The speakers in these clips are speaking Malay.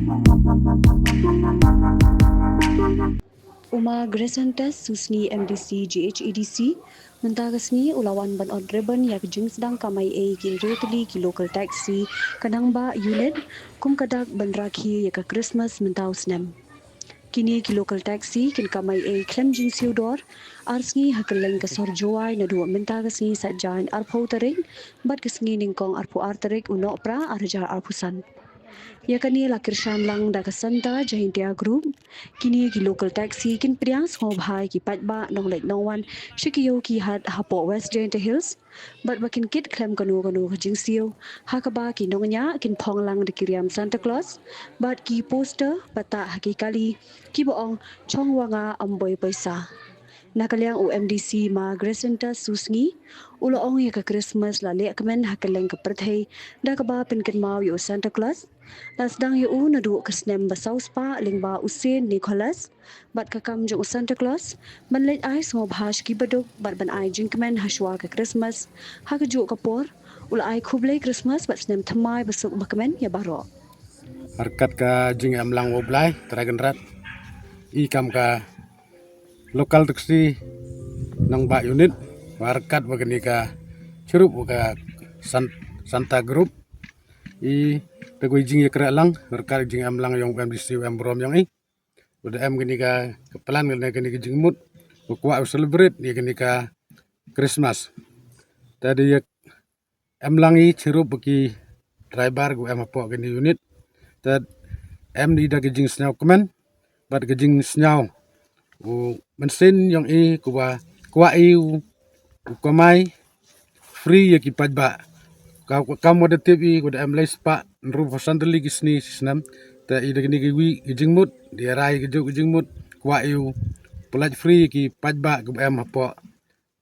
Uma Gresantas Susni MDC GHEDC mentagasni ulawan ban odreban yak jing sedang kamai kin roteli ki local taxi kadang ba unit kum kadak ban rakhi yak Christmas mentau snem. Kini ki local taxi kin kamai klem jing siudor arsngi hakeleng kasor joai na dua mentagasni sajain arpau tarik bat kesngi ningkong arpu artarik unok pra arjar arpusan. Ya kani lakir shamlang da kasanta jahintia group kini ki local taxi kin priang ngo bhai ki patba nong lek nongwan shikiyo ki hat hapo west jahintia hills bat bakin kit klem kanu jing siu hakaba ki nongnya kin phonglang de kiriam Santa Claus bat ki poster bata hakikali ki boong chongwanga amboy paisa. Nakaliang UMDC ma Gresenta Susngi uloong ya ka Christmas la lek kemen hakeleng ke perthai da ka ba pinken mau yo Santa Claus las dang yo na du kesnem ba sauspa lingba usin Nicholas bat ka kam jo Santa Claus man let ai ngo bhash ki badok bat ban ai jing kemen hashwa ka Christmas ha ka jo kapor ula ai khublei Christmas bat snem thamai basuk ba kemen ya baro Harkat ka jing amlang woblai teragan rat ikam ka lokal taksi nang ba unit warkat bagani ka curup ka Santa Group i pegoi jing yakra lang harkat jing amlang yang kam disiu embrom yang udah gini ka kepelan gini ka jing mut kwa celebrate ya gini ka Christmas tadi yak amlang i curup bagi driver gu apa gini unit tad di da jing snow kemen bat jing snow mensin yang kuwa kumai free ya kipat ba kamu ada TV kuda amles pa nru sandali gisni snam ta ida gini giwi gijingmut dia rai gijingmut kuwa pulat free ki pajba ku am apa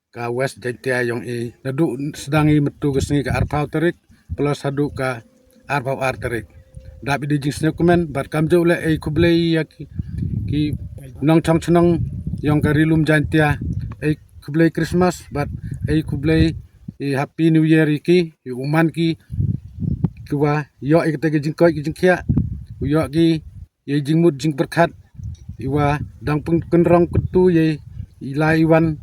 ka west jatia yang nadu sedangi metu gisni ka arpau tarik plus hadu ka arpau tarik dapi di jingsnya komen bat kamjo le kublei ya ki nong chong chong yang karilum jantia kublei Christmas bat kublei happy new year ki uman ki kuwa yo ikte jingkoi jingkia yo ki ye jingmut jing berkat iwa dang penrong kutu ye ilaiwan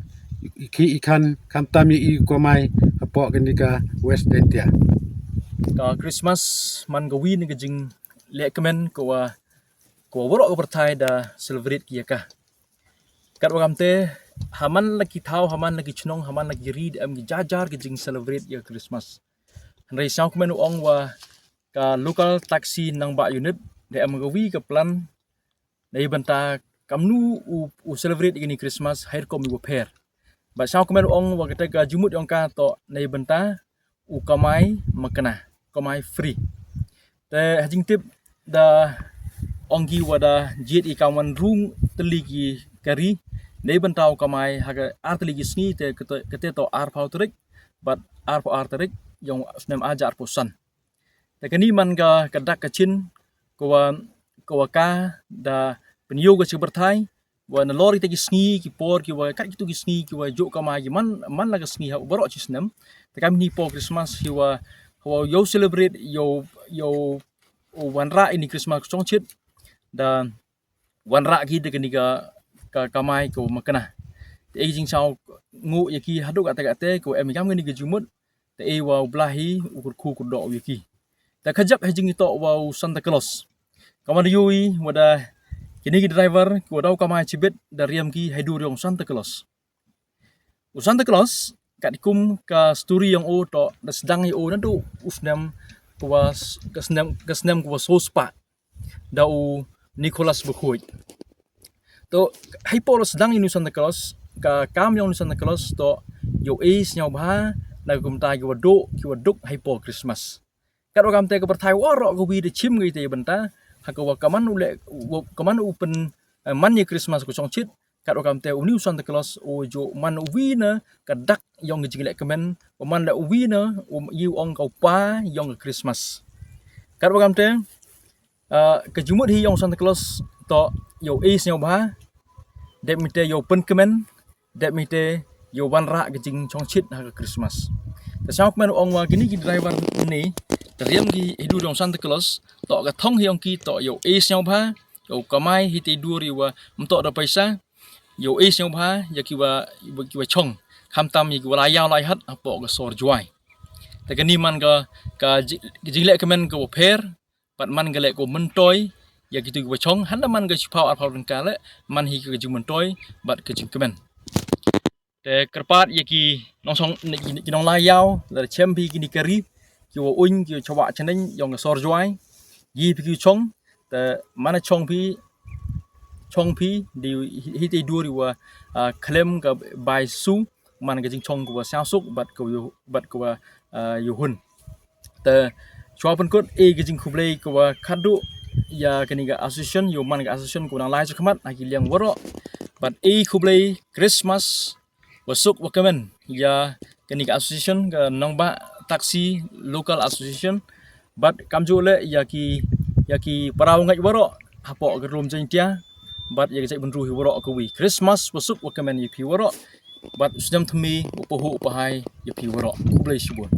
ki ikan kamtam ye komai apa kenika west dentia ka Christmas man gawi ni jing lekmen ko borok bertai da celebrate ki ka kat wagam te haman lagi tahu haman lagi chnong haman lagi read am gi jajar gi jing celebrate ya Christmas handai sau kmen ong wa ka local taxi nang ba unit de am gawi ka plan dai banta kamnu u celebrate ini Christmas hair kom go pair ba sau kmen ong wa kata ka jumut yong ka to nei banta u kamai makna kamai free te hajing tip da onggi wada jet ikawan rung teligi kari nei bantau kamai haga arteligi sni te kete to arpau trik but arpau arterik yang snem aja arpusan te kani man ga kadak kachin ko ka da penio ga bertai wa na lori tegi sni ki por ki wa kat gitu ki sni ki wa jo kamai man laga sni ha borok chi snem te kam ni po Christmas ki wa yo celebrate yo wanra ini Christmas chongchit da wanra ki de kani ka kamai ko makna te jing sau ngu yaki hadu kata ko em kam ngani gejumut te wa blahi ukur ku do yaki ta khajap hejing to wa Santa Claus kaman yui wada kini driver ko daw kamai chibet dariam ki haidur yang Santa Claus Santa Claus kat kum ka story yang to da sedang na do usnam ko kasnam ko sospa da Nicholas Bukhoi to hay polos dang inu Santa Claus ka kam yang Santa Claus to yo nyau ba na kum ta ki waduk hay po Christmas karo kam te ka perthai waro ko bi de chim ngi te banta ha ko kaman upen man ye Christmas ko chongchit karo kam te uni Santa Claus o jo man wi na ka dak yong jing le kemen man la wi na yu ong ka pa yong Christmas karo kam te ka jumut hi yong Santa Claus to yo nyau ba dep mite yo pen kemen dep mite yo wanra gejing chongchit ha Christmas ta sau kemen ong wa gini ki driver ni Teriam ki hidu dong Santa Claus to ka thong hiong ki to yo es nhau ba yo kamai hi te du ri wa mto da paisa yo es nhau ba ya ki wa chong kham tam yi wa la yaw lai hat apo ka sor juai ta ka ni man ka jing le kemen ka pher pat man ga le ko mentoy ya ki tu wa chong han man ga chpau ar phau ka le man hi ka jing mentoy bat ka jing kemen te kerpat ya ki nong song ki nong la yaw la chem bi ki ni kari ki wo uin ki chwa chanen yong ka sor juai yi pi ki chong te mana chong pi di hi te du ri wa klem ka bai su man ka jing chong ko sa suk bat ko yu hun te chwa pun kot e ka jing khublei ko khadu ya kani ga association yu man ga association ko nang lai chakmat aki liang woro bat e khublei Christmas wasuk wakamen ya kani ga association ga nong ba taksi local association but kamju le yaki parau ngai waro hapo ga rum jeng tia but yaki jai bunru hi waro ko wi Christmas wasuk wakamen yi pi waro but sudam thmi upohu upahai yi pi waro kublai shibun